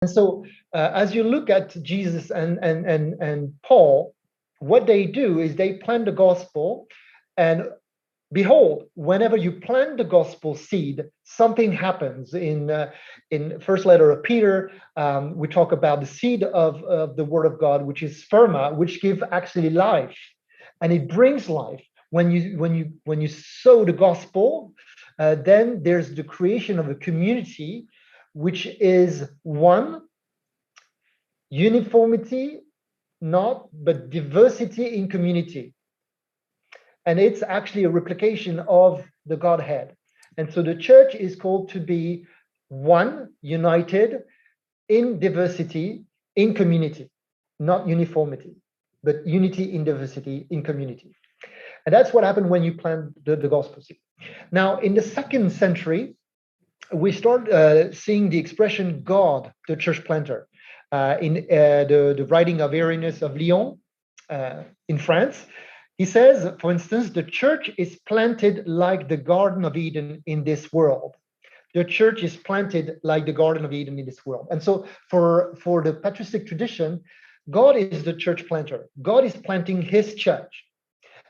And so, as you look at Jesus and Paul, what they do is they plant the gospel, and behold, whenever you plant the gospel seed, something happens. In first letter of Peter, we talk about the seed of the word of God, which is sperma, which give actually life, and it brings life. When you sow the gospel, then there's the creation of a community, which is one uniformity, not but diversity in community, and it's actually a replication of the Godhead. And so the church is called to be one, united in diversity, in community, not uniformity, but unity in diversity, in community. And that's what happened when you plant the gospel seed. Now, in the 2nd century, we start seeing the expression God, the church planter, in the writing of Irenaeus of Lyon in France. He says, for instance, the church is planted like the Garden of Eden in this world. The church is planted like the Garden of Eden in this world. And so for the patristic tradition, God is the church planter. God is planting his church.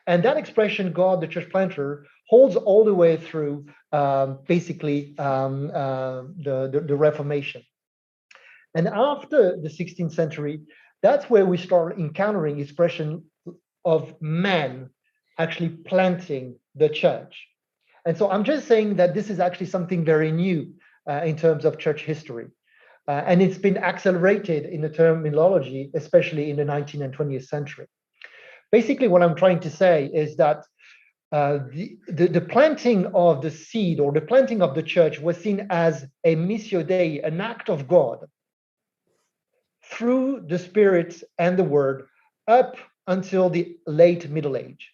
And that expression, God, the church planter, holds all the way through basically the Reformation. And after the 16th century, that's where we start encountering expression of man actually planting the church. And so I'm just saying that this is actually something very new in terms of church history. And it's been accelerated in the terminology, especially in the 19th and 20th century. Basically, what I'm trying to say is that the planting of the seed or the planting of the church was seen as a missio Dei, an act of God, through the Spirit and the Word up until the late Middle Age.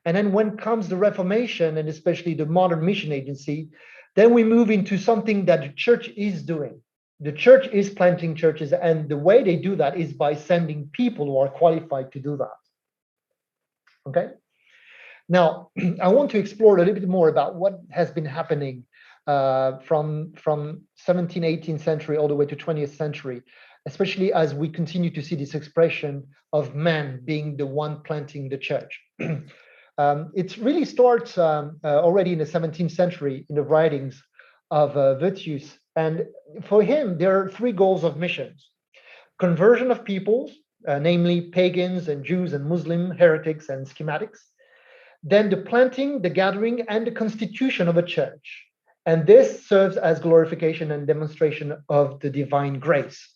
And then when comes the Reformation, and especially the modern mission agency, then we move into something that the church is doing. The church is planting churches, and the way they do that is by sending people who are qualified to do that. Okay? Now, I want to explore a little bit more about what has been happening from 17th, 18th century all the way to 20th century, especially as we continue to see this expression of man being the one planting the church. It really starts already in the 17th century in the writings of Virtus. And for him, there are 3 goals of missions: conversion of peoples, namely pagans and Jews and Muslim, heretics and schismatics; then the planting, the gathering, and the constitution of a church. And this serves as glorification and demonstration of the divine grace.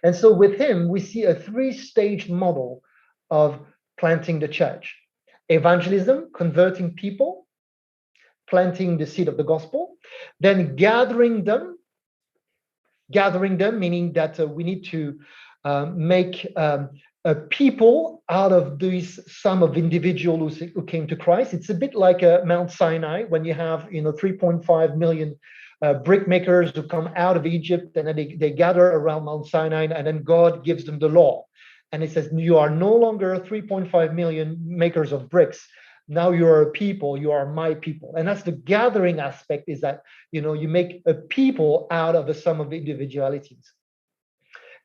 And so with him, we see a 3-stage model of planting the church: evangelism, converting people, planting the seed of the gospel, then gathering them, meaning that we need to make a people out of this sum of individuals who came to Christ. It's a bit like Mount Sinai, when you have 3.5 million brick makers who come out of Egypt, and then they gather around Mount Sinai, and then God gives them the law. And it says, you are no longer 3.5 million makers of bricks. Now you are a people, you are my people. And that's the gathering aspect, is that, you make a people out of a sum of individualities.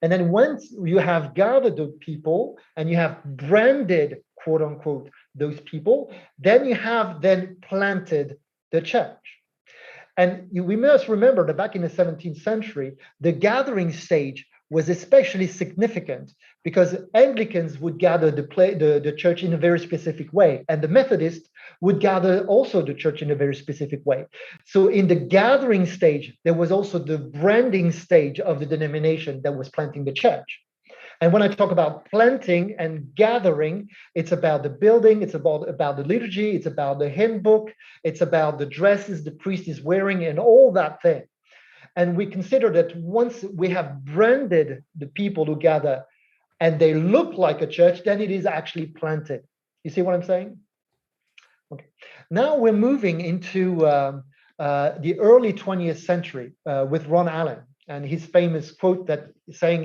And then once you have gathered the people and you have branded, quote unquote, those people, then you have then planted the church. And we must remember that back in the 17th century, the gathering stage was especially significant because Anglicans would gather the church in a very specific way, and the Methodists would gather also the church in a very specific way. So in the gathering stage, there was also the branding stage of the denomination that was planting the church. And when I talk about planting and gathering, it's about the building, it's about the liturgy, it's about the hymn book, it's about the dresses the priest is wearing and all that thing. And we consider that once we have branded the people who gather and they look like a church, then it is actually planted. You see what I'm saying? Okay. Now we're moving into the early 20th century with Ron Allen and his famous quote that is saying,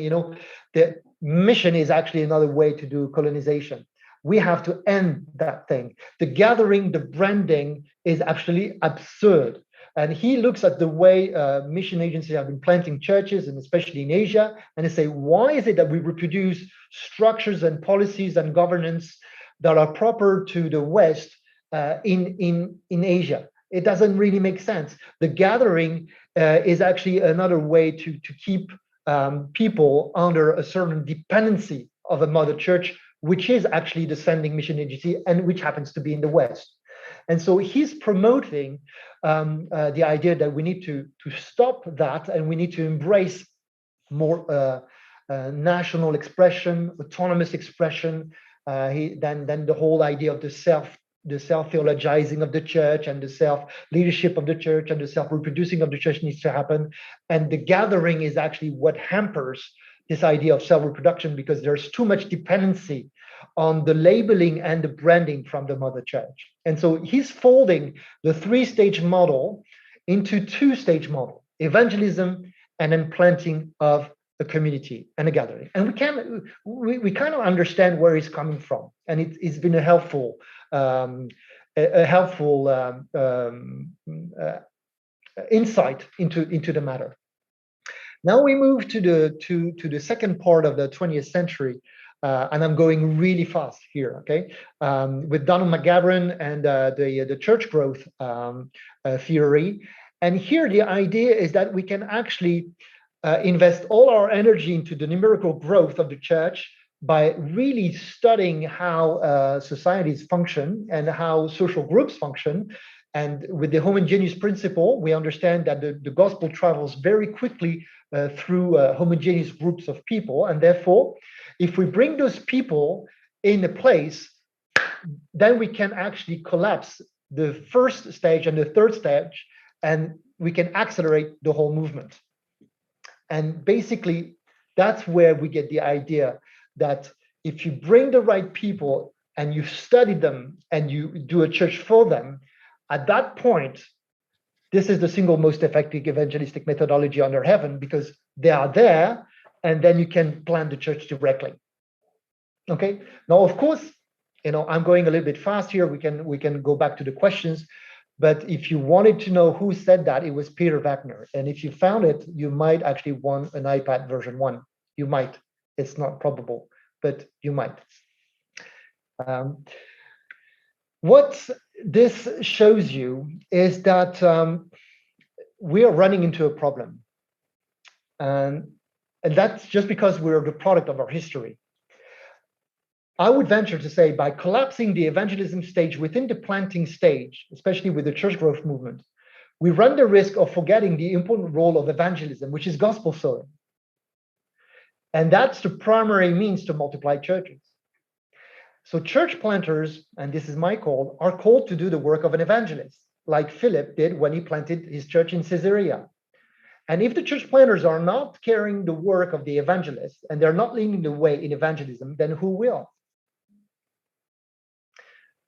the mission is actually another way to do colonization. We have to end that thing. The gathering, the branding is actually absurd. And he looks at the way mission agencies have been planting churches, and especially in Asia, and they say, why is it that we reproduce structures and policies and governance that are proper to the West in Asia? It doesn't really make sense. The gathering is actually another way to keep people under a certain dependency of a mother church, which is actually the sending mission agency and which happens to be in the West. And so he's promoting the idea that we need to stop that, and we need to embrace more national expression, autonomous expression, than the whole idea of the self-theologizing of the church, and the self-leadership of the church, and the self-reproducing of the church needs to happen. And the gathering is actually what hampers this idea of self-reproduction, because there's too much dependency on the labeling and the branding from the mother church. And so he's folding the three-stage model into two-stage model: evangelism and then planting of a community and a gathering. And we kind of understand where he's coming from, and it's been a helpful insight into the matter. Now we move to the second part of the 20th century, and I'm going really fast here, okay? With Donald McGavran and the church growth theory. And here the idea is that we can actually invest all our energy into the numerical growth of the church by really studying how societies function and how social groups function. And with the homogeneous principle, we understand that the gospel travels very quickly through homogeneous groups of people. And therefore, if we bring those people in a place, then we can actually collapse the first stage and the third stage, and we can accelerate the whole movement. And basically, that's where we get the idea that if you bring the right people and you study them and you do a church for them, at that point, this is the single most effective evangelistic methodology under heaven, because they are there, and then you can plant the church directly. Okay. Now, of course, I'm going a little bit fast here. We can go back to the questions, but if you wanted to know who said that, it was Peter Wagner. And if you found it, you might actually want an iPad version 1. You might. It's not probable, but you might. What this shows you is that we are running into a problem. And that's just because we're the product of our history. I would venture to say, by collapsing the evangelism stage within the planting stage, especially with the church growth movement, we run the risk of forgetting the important role of evangelism, which is gospel sowing. And that's the primary means to multiply churches. So church planters, and this is my call, are called to do the work of an evangelist, like Philip did when he planted his church in Caesarea. And if the church planters are not carrying the work of the evangelist, and they're not leading the way in evangelism, then who will?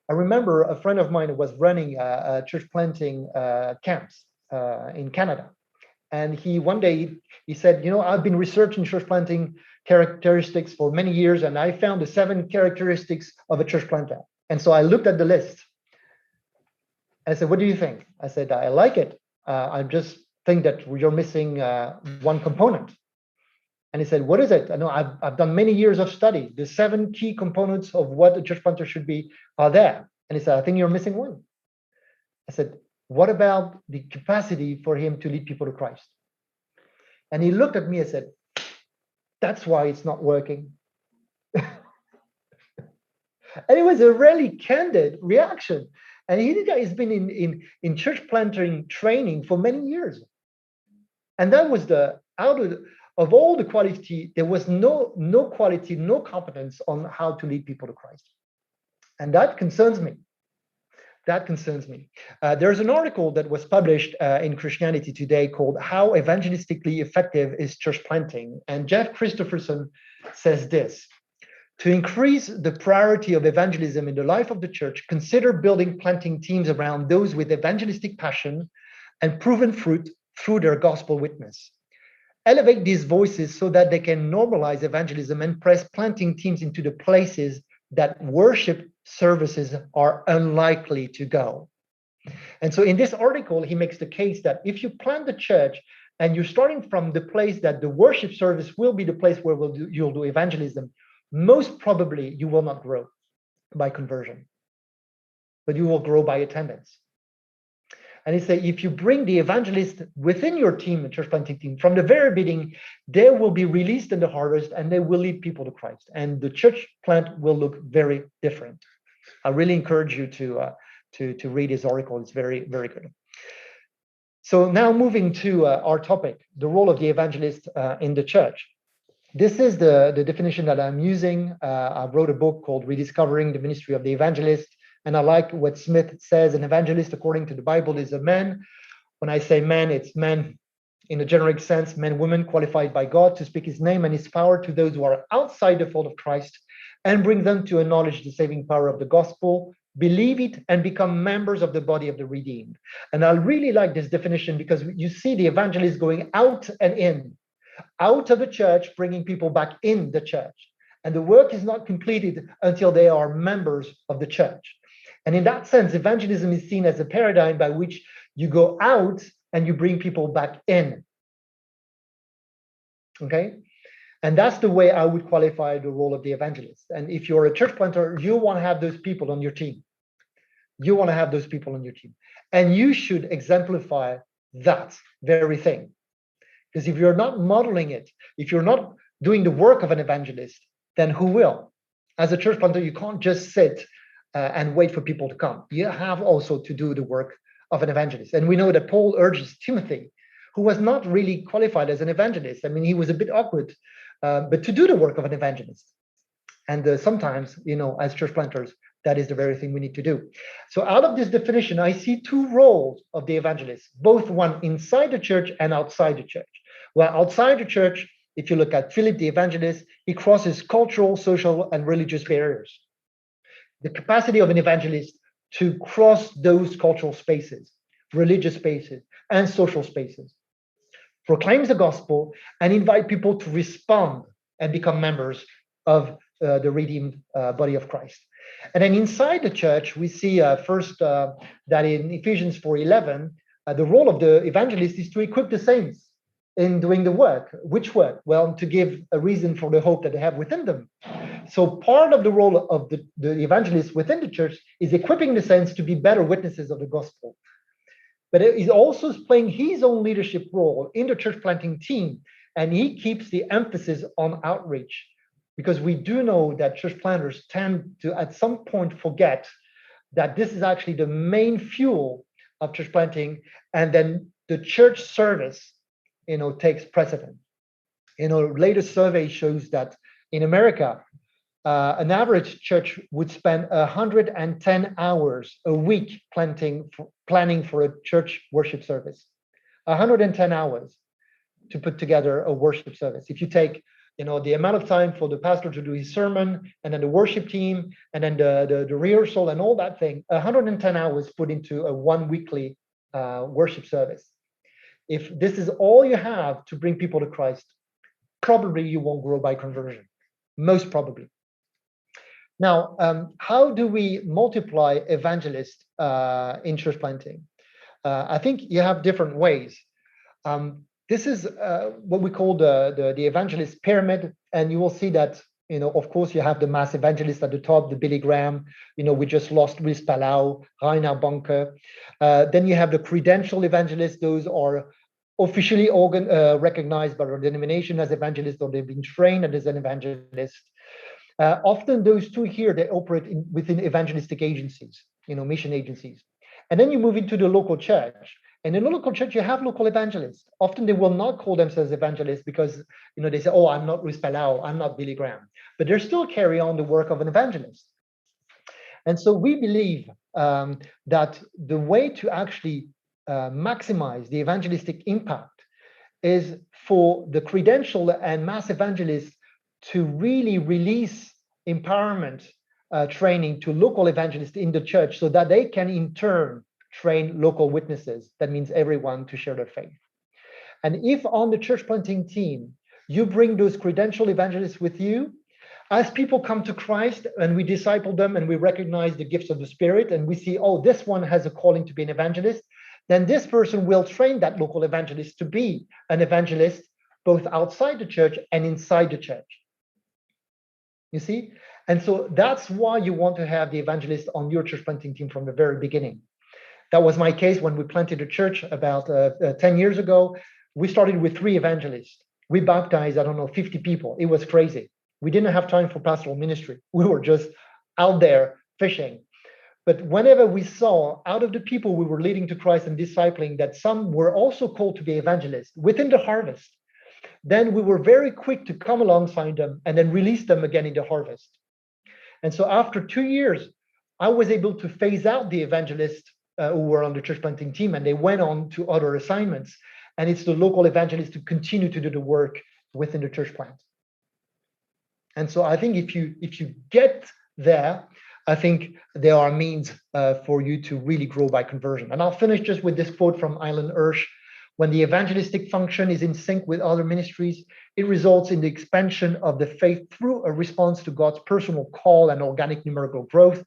I remember a friend of mine was running a church planting camps in Canada. And one day he said, I've been researching church planting characteristics for many years, and I found the 7 characteristics of a church planter. And so I looked at the list. And I said, what do you think? I said, I like it. I just think that you're missing one component. And he said, what is it? I know I've done many years of study. The 7 key components of what a church planter should be are there. And he said, I think you're missing one. I said, what about the capacity for him to lead people to Christ? And he looked at me and said, that's why it's not working. And it was a really candid reaction. And he's been in church planting training for many years. And that was out of all the quality, there was no quality, no competence on how to lead people to Christ. And that concerns me. There's an article that was published in Christianity Today called How Evangelistically Effective is Church Planting? And Jeff Christopherson says this: to increase the priority of evangelism in the life of the church, consider building planting teams around those with evangelistic passion and proven fruit through their gospel witness. Elevate these voices so that they can normalize evangelism and press planting teams into the places that worship services are unlikely to go. And so in this article, he makes the case that if you plant the church and you're starting from the place that the worship service will be the place where you'll do evangelism, most probably you will not grow by conversion, but you will grow by attendance. And he said, if you bring the evangelist within your team, the church planting team, from the very beginning, they will be released in the harvest and they will lead people to Christ. And the church plant will look very different. I really encourage you to read his article. It's very, very good. So now moving to our topic, the role of the evangelist in the church. This is the definition that I'm using. I wrote a book called Rediscovering the Ministry of the Evangelist. And I like what Smith says, an evangelist, according to the Bible, is a man. When I say man, it's man in a generic sense, men, women qualified by God to speak his name and his power to those who are outside the fold of Christ and bring them to acknowledge the saving power of the gospel, believe it, and become members of the body of the redeemed. And I really like this definition because you see the evangelist going out and in, out of the church, bringing people back in the church. And the work is not completed until they are members of the church. And in that sense, evangelism is seen as a paradigm by which you go out and you bring people back in. Okay? And that's the way I would qualify the role of the evangelist. And if you're a church planter, you want to have those people on your team. You want to have those people on your team. And you should exemplify that very thing. Because if you're not modeling it, if you're not doing the work of an evangelist, then who will? As a church planter, you can't just sit and wait for people to come. You have also to do the work of an evangelist. And we know that Paul urges Timothy, who was not really qualified as an evangelist. I mean, he was a bit awkward, but to do the work of an evangelist. And sometimes, as church planters, that is the very thing we need to do. So out of this definition, I see two roles of the evangelist, both one inside the church and outside the church. Well, outside the church, if you look at Philip the evangelist, he crosses cultural, social, and religious barriers. The capacity of an evangelist to cross those cultural spaces, religious spaces, and social spaces, proclaims the gospel, and invite people to respond and become members of the redeemed body of Christ. And then inside the church, we see first that in Ephesians 4:11, the role of the evangelist is to equip the saints in doing the work. Which work? Well, to give a reason for the hope that they have within them. So part of the role of the evangelist within the church is equipping the saints to be better witnesses of the gospel. But he's also playing his own leadership role in the church planting team, and he keeps the emphasis on outreach. Because we do know that church planters tend to, at some point, forget that this is actually the main fuel of church planting, and then the church service, takes precedent. Latest survey shows that in America, an average church would spend 110 hours a week planning for a church worship service. 110 hours to put together a worship service. If you take the amount of time for the pastor to do his sermon, and then the worship team, and then the rehearsal and all that thing, 110 hours put into a one weekly worship service. If this is all you have to bring people to Christ, probably you won't grow by conversion, most probably. Now, how do we multiply evangelists in church planting? I think you have different ways. This is what we call the evangelist pyramid, and you will see that, of course, you have the mass evangelist at the top, the Billy Graham, we just lost Luis Palau, Rainer Bonke. Then you have the credential evangelists. Those are officially recognized by our denomination as evangelists, or they've been trained as an evangelist. Often those two here, they operate within evangelistic agencies, mission agencies. And then you move into the local church. And in the local church, you have local evangelists. Often they will not call themselves evangelists because, they say, oh, I'm not Luis Palau, I'm not Billy Graham. But they still carry on the work of an evangelist. And so we believe that the way to actually maximize the evangelistic impact is for the credential and mass evangelists to really release empowerment training to local evangelists in the church so that they can in turn train local witnesses. That means everyone to share their faith. And if on the church planting team, you bring those credential evangelists with you, As people come to Christ and we disciple them and we recognize the gifts of the Spirit and we see, oh, this one has a calling to be an evangelist, then this person will train that local evangelist to be an evangelist both outside the church and inside the church. You see? And so that's why you want to have the evangelist on your church planting team from the very beginning. That was my case when we planted a church about 10 years ago. We started with 3 evangelists. We baptized, I don't know, 50 people. It was crazy. We didn't have time for pastoral ministry. We were just out there fishing. But whenever we saw out of the people we were leading to Christ and discipling that some were also called to be evangelists within the harvest, then we were very quick to come alongside them and then release them again in the harvest. And so after 2 years, I was able to phase out the evangelists who were on the church planting team, and they went on to other assignments. And it's the local evangelists to continue to do the work within the church plant. And so I think if you get there, I think there are means for you to really grow by conversion. And I'll finish just with this quote from Island Hirsch. When the evangelistic function is in sync with other ministries, it results in the expansion of the faith through a response to God's personal call and organic numerical growth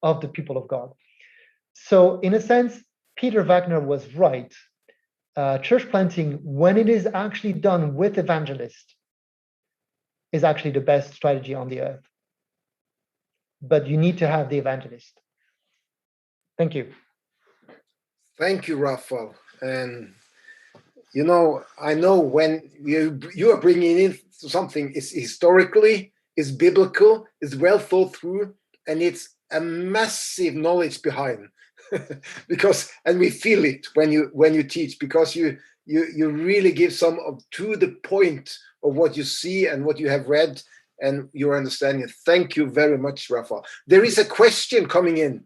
of the people of God. So in a sense, Peter Wagner was right. Church planting, when it is actually done with evangelists, is actually the best strategy on the earth. But you need to have the evangelist. Thank you. Thank you, Raphael. And I know when you are bringing in something is historically, is biblical, is well thought through, and it's a massive knowledge behind. And we feel it when you teach, because you really give some to the point of what you see and what you have read and your understanding. Thank you very much, Raphael. There is a question coming in.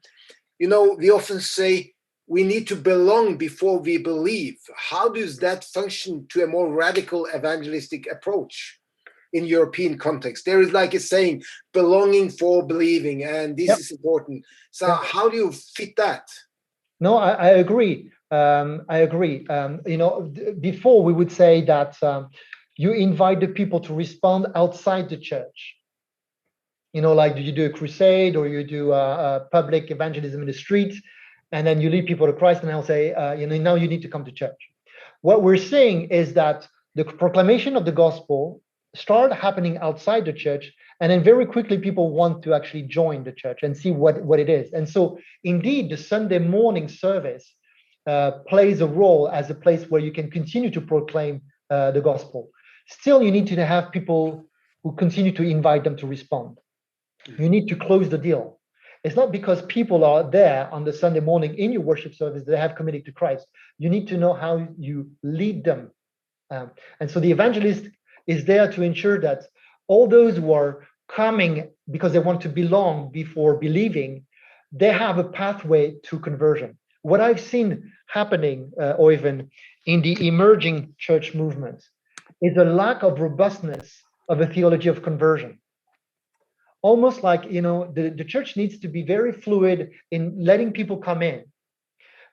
We often say we need to belong before we believe. How does that function to a more radical evangelistic approach in European context? There is like a saying, belonging for believing, and this is important. So how do you fit that? No, I agree. I agree. Before we would say that you invite the people to respond outside the church. Like you do a crusade or you do a public evangelism in the street, and then you lead people to Christ, and I'll say, now you need to come to church. What we're saying is that the proclamation of the gospel started happening outside the church, and then very quickly people want to actually join the church and see what it is. And so indeed, the Sunday morning service plays a role as a place where you can continue to proclaim the gospel. Still, you need to have people who continue to invite them to respond. You need to close the deal. It's not because people are there on the Sunday morning in your worship service that they have committed to Christ. You need to know how you lead them. And so the evangelist is there to ensure that all those who are coming because they want to belong before believing, they have a pathway to conversion. What I've seen happening, Oyvind, in the emerging church movement is a lack of robustness of a theology of conversion. Almost like, the church needs to be very fluid in letting people come in.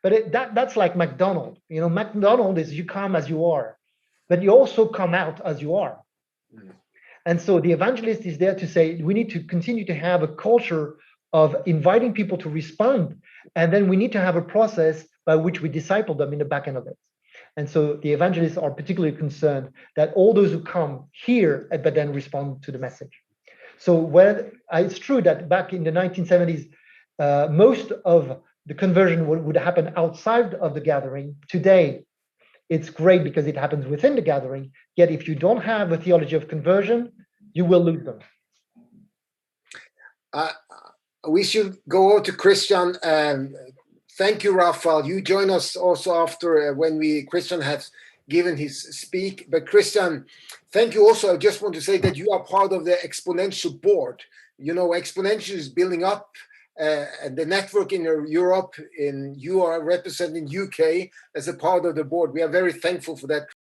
But that's like McDonald's. McDonald's is you come as you are, but you also come out as you are. And so the evangelist is there to say, we need to continue to have a culture of inviting people to respond. And then we need to have a process by which we disciple them in the back end of it. And so the evangelists are particularly concerned that all those who come hear, but then respond to the message. So it's true that back in the 1970s, most of the conversion would happen outside of the gathering. Today, it's great because it happens within the gathering. Yet if you don't have a theology of conversion, you will lose them. We should go over to Christian. Thank you, Raphael. You join us also after when Christian has given his speak. But Christian, thank you also. I just want to say that you are part of the Exponential board. Exponential is building up the network in Europe. You are representing UK as a part of the board. We are very thankful for that.